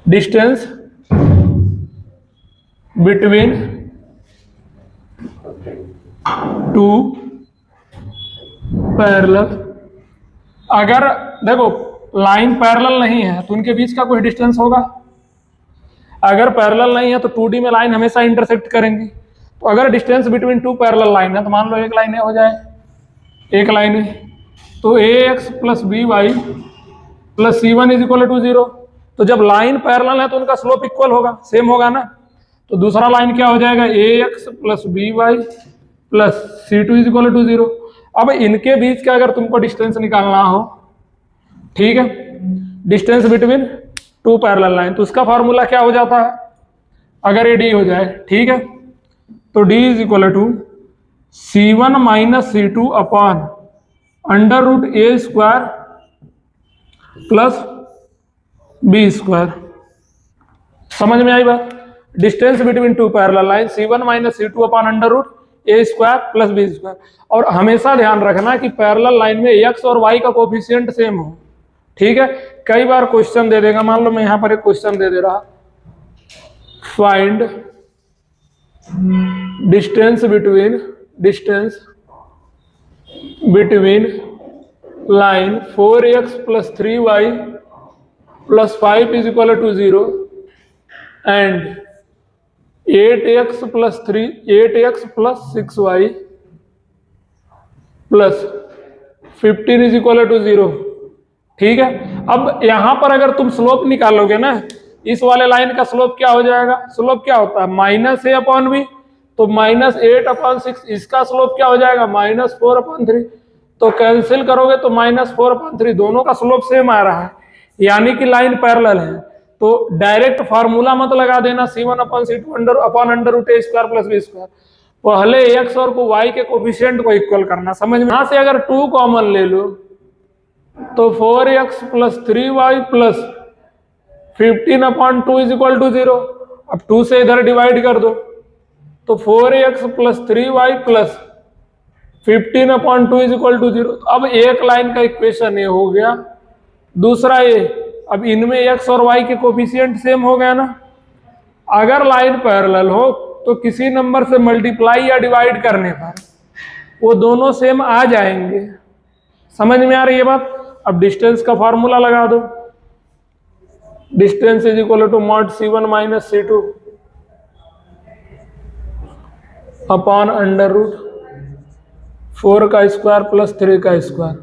Distance between two parallel. अगर देखो line parallel नहीं है तो उनके बीच का कोई डिस्टेंस होगा। अगर पैरेलल नहीं है तो 2D में लाइन हमेशा इंटरसेक्ट करेंगी। तो अगर distance between two parallel line है तो मान लो एक लाइन हो जाए, एक लाइन है, तो ax plus b y plus C1 is equal to 0। तो जब लाइन पैरेलल है तो उनका स्लोप इक्वल होगा, सेम होगा ना। तो दूसरा लाइन क्या हो जाएगा, ax plus b y plus C2 is equal to 0। अब इनके बीच का अगर तुमको डिस्टेंस निकालना हो, ठीक है, distance between two parallel line, तो उसका फॉर्मूला क्या हो जाता है, अगर ये d हो जाए, ठीक है, तो d is equal to C1 minus C2 upon under root A square plus B square. समझ में आई बात। Distance between two parallel line C1 minus C2 upon under root A square plus B square. और हमेशा ध्यान रखना कि parallel line में x और y का कोफिशिएंट सेम हो, ठीक है। कई बार क्वेश्चन दे देगा, मान लो मैं यहां पर एक क्वेश्चन दे दे रहा, find distance between line 4x plus 3y plus 5 is equal to 0 and 8x plus 6y plus 15 is equal to 0, ठीक है। अब यहां पर अगर तुम स्लोप निकालोगे ना, इस वाले लाइन का स्लोप क्या हो जाएगा, स्लोप क्या होता है माइनस ए अपॉन बी, तो माइनस 8 अपॉन 6। इसका स्लोप क्या हो जाएगा माइनस 4 अपॉन 3। तो कैंसिल करोगे तो माइनस 4 अपॉन 3, दोनों का स्लोप सेम आ रहा है, यानी कि लाइन पैरेलल है। तो डायरेक्ट फार्मूला मत लगा देना C1 upon C2 upon under root A square plus B square. पहले x और को y के कोफिशिएंट को इक्वल करना, समझ में। यहां से अगर 2 कॉमन ले लो तो 4x plus 3y plus 15 upon 2 is equal to 0। अब 2 से इधर डिवाइड कर दो तो 4x plus 3y plus 15 upon 2 is equal to 0। अब एक लाइन का इक्वेशन ये हो गया, दूसरा ये, अब इनमें x और y के कोफिशिएंट सेम हो गया ना। अगर लाइन पैरेलल हो तो किसी नंबर से मल्टीप्लाई या डिवाइड करने पर वो दोनों सेम आ जाएंगे। समझ में आ रही है बात। अब डिस्टेंस का फॉर्मूला लगा दो, distance is equal to mod C1 minus C2 upon under root 4 का स्क्वायर प्लस 3 का स्क्वायर।